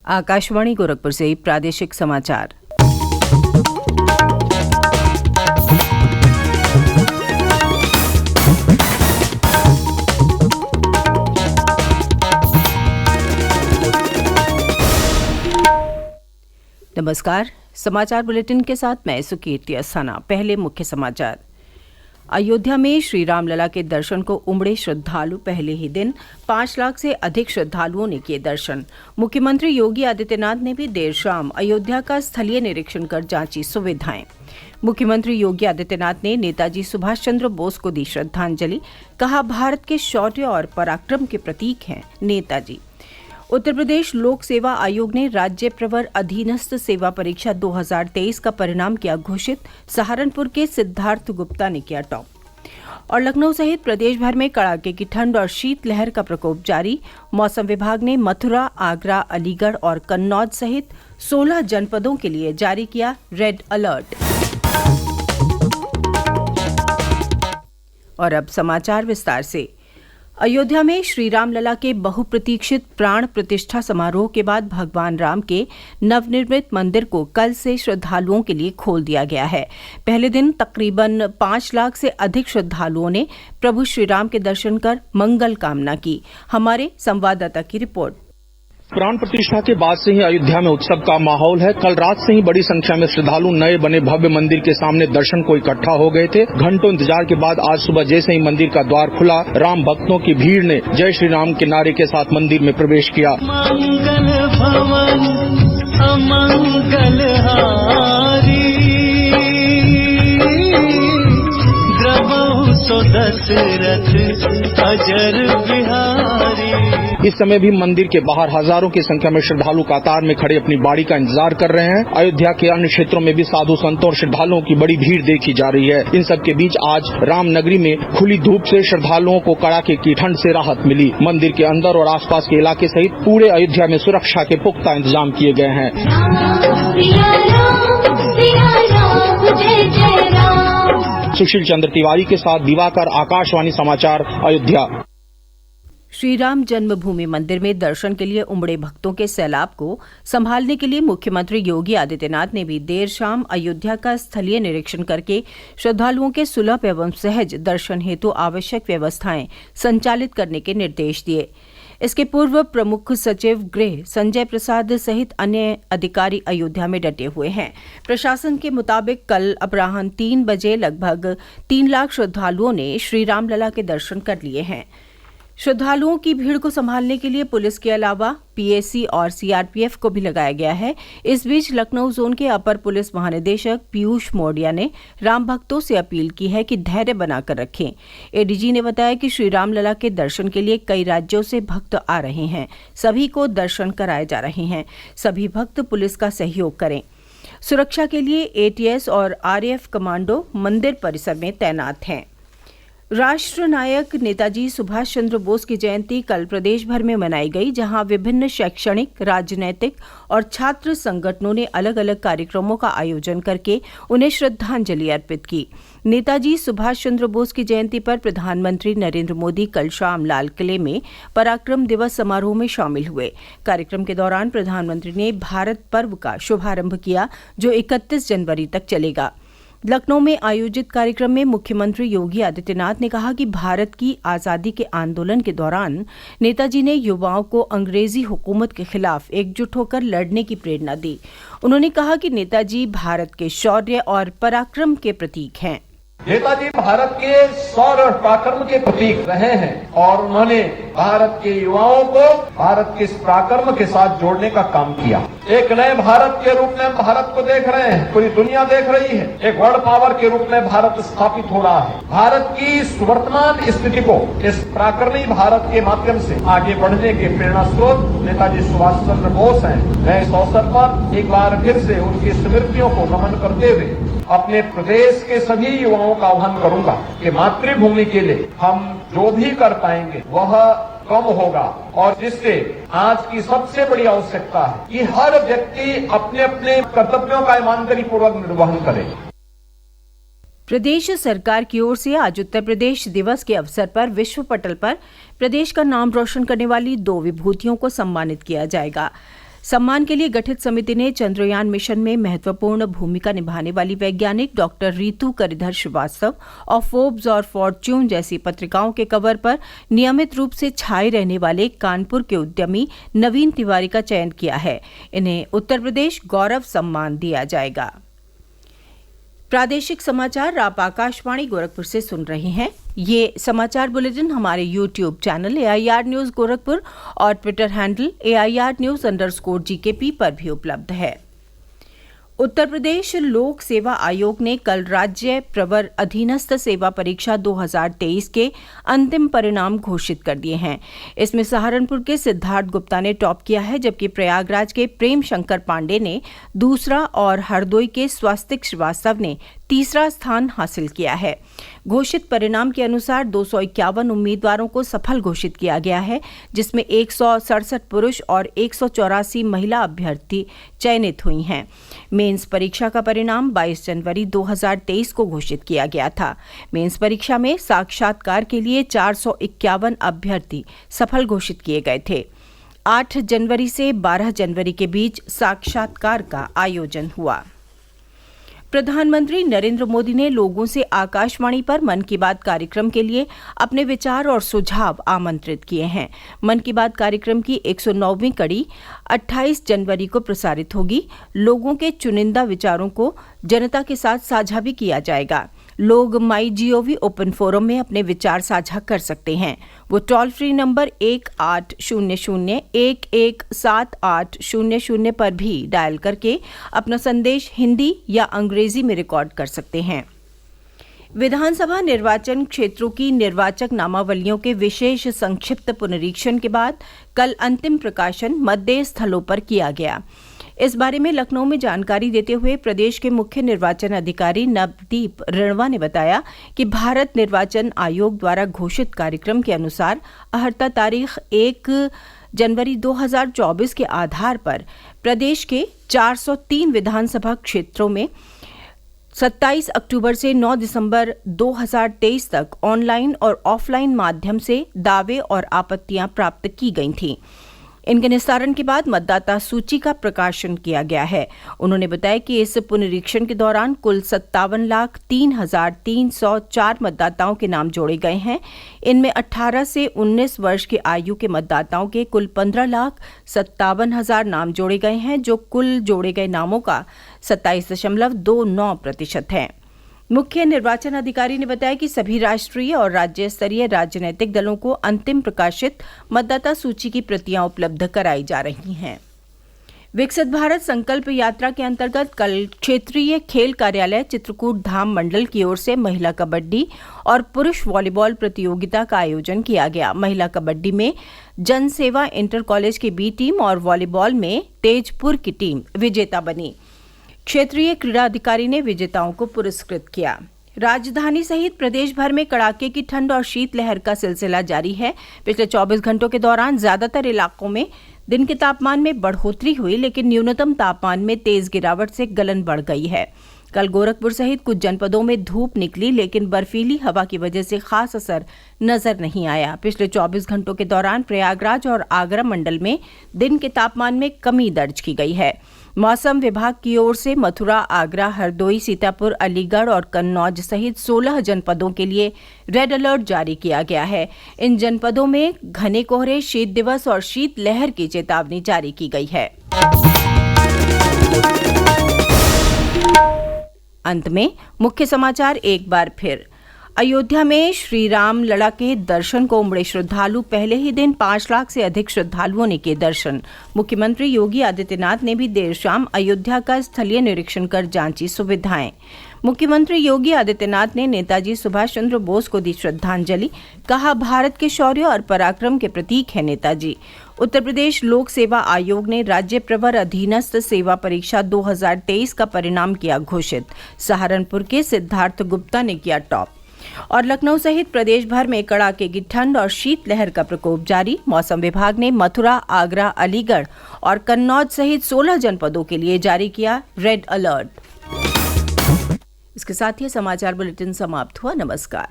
आकाशवाणी गोरखपुर से प्रादेशिक समाचार। नमस्कार, समाचार बुलेटिन के साथ मैं सुकीर्ति अस्थाना। पहले मुख्य समाचार। अयोध्या में श्री रामलला के दर्शन को उमड़े श्रद्धालु। पहले ही दिन 5 लाख से अधिक श्रद्धालुओं ने किए दर्शन। मुख्यमंत्री योगी आदित्यनाथ ने भी देर शाम अयोध्या का स्थलीय निरीक्षण कर जांची सुविधाएं। मुख्यमंत्री योगी आदित्यनाथ ने नेताजी सुभाष चंद्र बोस को दी श्रद्धांजलि। कहा, भारत के शौर्य और पराक्रम के प्रतीक हैं नेताजी। उत्तर प्रदेश लोक सेवा आयोग ने राज्य प्रवर अधीनस्थ सेवा परीक्षा 2023 का परिणाम किया घोषित। सहारनपुर के सिद्धार्थ गुप्ता ने किया टॉप। और लखनऊ सहित प्रदेश भर में कड़ाके की ठंड और शीतलहर का प्रकोप जारी। मौसम विभाग ने मथुरा, आगरा, अलीगढ़ और कन्नौज सहित 16 जनपदों के लिए जारी किया रेड अलर्ट। और अब समाचार विस्तार से। अयोध्या में श्री रामलला के बहुप्रतीक्षित प्राण प्रतिष्ठा समारोह के बाद भगवान राम के नवनिर्मित मंदिर को कल से श्रद्धालुओं के लिए खोल दिया गया है। पहले दिन तकरीबन 5 लाख से अधिक श्रद्धालुओं ने प्रभु श्री राम के दर्शन कर मंगल कामना की। हमारे संवाददाता की रिपोर्ट। प्राण प्रतिष्ठा के बाद से ही अयोध्या में उत्सव का माहौल है। कल रात से ही बड़ी संख्या में श्रद्धालु नए बने भव्य मंदिर के सामने दर्शन को इकट्ठा हो गए थे। घंटों इंतजार के बाद आज सुबह जैसे ही मंदिर का द्वार खुला, राम भक्तों की भीड़ ने जय श्री राम के नारे के साथ मंदिर में प्रवेश किया। मंगल भवन अमंगल हारी, द्रवहु सो दशरथ अजर बिहारी। इस समय भी मंदिर के बाहर हजारों की संख्या में श्रद्धालु कतार में खड़े अपनी बारी का इंतजार कर रहे हैं। अयोध्या के अन्य क्षेत्रों में भी साधु संतों और श्रद्धालुओं की बड़ी भीड़ देखी जा रही है। इन सब के बीच आज रामनगरी में खुली धूप से श्रद्धालुओं को कड़ाके की ठंड से राहत मिली। मंदिर के अंदर और आसपास के इलाके सहित पूरे अयोध्या में सुरक्षा के पुख्ता इंतजाम किए गए हैं। सुशील चंद्र तिवारी के साथ दिवाकर, आकाशवाणी समाचार, अयोध्या। श्री राम जन्मभूमि मंदिर में दर्शन के लिए उमड़े भक्तों के सैलाब को संभालने के लिए मुख्यमंत्री योगी आदित्यनाथ ने भी देर शाम अयोध्या का स्थलीय निरीक्षण करके श्रद्धालुओं के सुलभ एवं सहज दर्शन हेतु आवश्यक व्यवस्थाएं संचालित करने के निर्देश दिए। इसके पूर्व प्रमुख सचिव गृह संजय प्रसाद सहित अन्य अधिकारी अयोध्या में डटे हुए हैं। प्रशासन के मुताबिक कल अपराह्न 3 बजे लगभग 3 लाख श्रद्धालुओं ने श्री रामलला के दर्शन कर लिए हैं। श्रद्धालुओं की भीड़ को संभालने के लिए पुलिस के अलावा पीएसी और सीआरपीएफ को भी लगाया गया है। इस बीच लखनऊ जोन के अपर पुलिस महानिदेशक पीयूष मौर्य ने राम भक्तों से अपील की है कि धैर्य बनाकर रखें। एडीजी ने बताया कि श्री रामलला के दर्शन के लिए कई राज्यों से भक्त आ रहे हैं। सभी को दर्शन कराए जा रहे हैं। सभी भक्त पुलिस का सहयोग करें। सुरक्षा के लिए एटीएस और आरएएफ कमांडो मंदिर परिसर में तैनात हैं। राष्ट्र नायक नेताजी सुभाष चंद्र बोस की जयंती कल प्रदेश भर में मनाई गई, जहां विभिन्न शैक्षणिक, राजनैतिक और छात्र संगठनों ने अलग अलग कार्यक्रमों का आयोजन करके उन्हें श्रद्धांजलि अर्पित की। नेताजी सुभाष चंद्र बोस की जयंती पर प्रधानमंत्री नरेंद्र मोदी कल शाम लाल किले में पराक्रम दिवस समारोह में शामिल हुए। कार्यक्रम के दौरान प्रधानमंत्री ने भारत पर्व का शुभारंभ किया, जो 31 जनवरी तक चलेगा। लखनऊ में आयोजित कार्यक्रम में मुख्यमंत्री योगी आदित्यनाथ ने कहा कि भारत की आजादी के आंदोलन के दौरान नेताजी ने युवाओं को अंग्रेजी हुकूमत के खिलाफ एकजुट होकर लड़ने की प्रेरणा दी। उन्होंने कहा कि नेताजी भारत के शौर्य और पराक्रम के प्रतीक हैं। नेताजी भारत के शौर्य और पराक्रम के प्रतीक रहे हैं और उन्होंने भारत के युवाओं को भारत के इस पराक्रम के साथ जोड़ने का काम किया। एक नए भारत के रूप में भारत को देख रहे हैं, पूरी दुनिया देख रही है। एक वर्ल्ड पावर के रूप में भारत स्थापित हो रहा है। भारत की इस वर्तमान स्थिति को इस पराक्रमी भारत के माध्यम से आगे बढ़ने के प्रेरणा स्रोत नेताजी सुभाष चंद्र बोस हैं। मैं इस अवसर पर एक बार फिर से उनकी स्मृतियों को नमन करते हुए अपने प्रदेश के सभी युवाओं का आह्वान करूंगा कि मातृभूमि के लिए हम जो भी कर पाएंगे वह कम होगा और जिससे आज की सबसे बड़ी आवश्यकता है कि हर व्यक्ति अपने अपने कर्तव्यों का ईमानदारी पूर्वक निर्वहन करे। प्रदेश सरकार की ओर से आज उत्तर प्रदेश दिवस के अवसर पर विश्व पटल पर प्रदेश का नाम रोशन करने वाली 2 विभूतियों को सम्मानित किया जाएगा। सम्मान के लिए गठित समिति ने चंद्रयान मिशन में महत्वपूर्ण भूमिका निभाने वाली वैज्ञानिक डॉक्टर रीतू करिधर श्रीवास्तव और फोर्ब्स और फॉर्च्यून जैसी पत्रिकाओं के कवर पर नियमित रूप से छाए रहने वाले कानपुर के उद्यमी नवीन तिवारी का चयन किया है। इन्हें उत्तर प्रदेश गौरव सम्मान दिया जाएगा। प्रादेशिक समाचार आप आकाशवाणी गोरखपुर से सुन रहे हैं। ये समाचार बुलेटिन हमारे YouTube channel AIR news Gorakhpur और ट्विटर हैंडल AIR_GKP पर भी उपलब्ध है। उत्तर प्रदेश लोक सेवा आयोग ने कल राज्य प्रवर अधीनस्थ सेवा परीक्षा 2023 के अंतिम परिणाम घोषित कर दिए हैं। इसमें सहारनपुर के सिद्धार्थ गुप्ता ने टॉप किया है, जबकि प्रयागराज के प्रेम शंकर पांडे ने दूसरा और हरदोई के स्वास्तिक श्रीवास्तव ने तीसरा स्थान हासिल किया है। घोषित परिणाम के अनुसार 251 उम्मीदवारों को सफल घोषित किया गया है, जिसमें 167 पुरुष और 184 महिला अभ्यर्थी चयनित हुई हैं। मेंस परीक्षा का परिणाम 22 जनवरी 2023 को घोषित किया गया था। मेंस परीक्षा में साक्षात्कार के लिए 451 अभ्यर्थी सफल घोषित किए गए थे। 8 जनवरी से 12 जनवरी के बीच साक्षात्कार का आयोजन हुआ। प्रधानमंत्री नरेंद्र मोदी ने लोगों से आकाशवाणी पर मन की बात कार्यक्रम के लिए अपने विचार और सुझाव आमंत्रित किए हैं। मन की बात कार्यक्रम की 109वीं कड़ी 28 जनवरी को प्रसारित होगी। लोगों के चुनिंदा विचारों को जनता के साथ साझा भी किया जाएगा। लोग MyGov ओपन फोरम में अपने विचार साझा कर सकते हैं। वो टोल फ्री नंबर 1800-117800 पर भी डायल करके अपना संदेश हिंदी या अंग्रेजी में रिकॉर्ड कर सकते हैं। विधानसभा निर्वाचन क्षेत्रों की निर्वाचक नामावलियों के विशेष संक्षिप्त पुनरीक्षण के बाद कल अंतिम प्रकाशन मतदेय स्थलों पर किया गया। इस बारे में लखनऊ में जानकारी देते हुए प्रदेश के मुख्य निर्वाचन अधिकारी नवदीप रणवा ने बताया कि भारत निर्वाचन आयोग द्वारा घोषित कार्यक्रम के अनुसार अहर्ता तारीख 1 जनवरी 2024 के आधार पर प्रदेश के 403 विधानसभा क्षेत्रों में 27 अक्टूबर से 9 दिसंबर 2023 तक ऑनलाइन और ऑफलाइन माध्यम से दावे और आपत्तियां प्राप्त की गई थीं। इनके निस्तारण के बाद मतदाता सूची का प्रकाशन किया गया है। उन्होंने बताया कि इस पुनरीक्षण के दौरान कुल 57,03,304 मतदाताओं के नाम जोड़े गए हैं। इनमें 18 से 19 वर्ष की आयु के मतदाताओं के कुल 15,57,000 नाम जोड़े गए हैं, जो कुल जोड़े गए नामों का 27.29% है। मुख्य निर्वाचन अधिकारी ने बताया कि सभी राष्ट्रीय और राज्य स्तरीय राजनीतिक दलों को अंतिम प्रकाशित मतदाता सूची की प्रतियां उपलब्ध कराई जा रही हैं। विकसित भारत संकल्प यात्रा के अंतर्गत कल क्षेत्रीय खेल कार्यालय चित्रकूट धाम मंडल की ओर से महिला कबड्डी और पुरुष वॉलीबॉल प्रतियोगिता का आयोजन किया गया। महिला कबड्डी में जन सेवा इंटर कॉलेज की बी टीम और वॉलीबॉल में तेजपुर की टीम विजेता बनी। क्षेत्रीय क्रीड़ा अधिकारी ने विजेताओं को पुरस्कृत किया। राजधानी सहित प्रदेश भर में कड़ाके की ठंड और शीतलहर का सिलसिला जारी है। पिछले 24 घंटों के दौरान ज्यादातर इलाकों में दिन के तापमान में बढ़ोतरी हुई, लेकिन न्यूनतम तापमान में तेज गिरावट से गलन बढ़ गई है। कल गोरखपुर सहित कुछ जनपदों में धूप निकली, लेकिन बर्फीली हवा की वजह से खास असर नजर नहीं आया। पिछले 24 घंटों के दौरान प्रयागराज और आगरा मंडल में दिन के तापमान में कमी दर्ज की गई है। मौसम विभाग की ओर से मथुरा, आगरा, हरदोई, सीतापुर, अलीगढ़ और कन्नौज सहित 16 जनपदों के लिए रेड अलर्ट जारी किया गया है। इन जनपदों में घने कोहरे, शीत दिवस और शीत लहर की चेतावनी जारी की गई है। अंत में मुख्य समाचार एक बार फिर। अयोध्या में श्री राम लला के दर्शन को उमड़े श्रद्धालु। पहले ही दिन 5 लाख से अधिक श्रद्धालुओं ने किए दर्शन। मुख्यमंत्री योगी आदित्यनाथ ने भी देर शाम अयोध्या का स्थलीय निरीक्षण कर जांची सुविधाएं। मुख्यमंत्री योगी आदित्यनाथ ने नेताजी सुभाष चंद्र बोस को दी श्रद्धांजलि। कहा, भारत के शौर्य और पराक्रम के प्रतीक है नेताजी। उत्तर प्रदेश लोक सेवा आयोग ने राज्य प्रवर अधीनस्थ सेवा परीक्षा 2023 का परिणाम किया घोषित। सहारनपुर के सिद्धार्थ गुप्ता ने किया टॉप। और लखनऊ सहित प्रदेश भर में कड़ाके की ठंड और शीतलहर का प्रकोप जारी। मौसम विभाग ने मथुरा, आगरा, अलीगढ़ और कन्नौज सहित 16 जनपदों के लिए जारी किया रेड अलर्ट। इसके साथ ही समाचार बुलेटिन समाप्त हुआ। नमस्कार।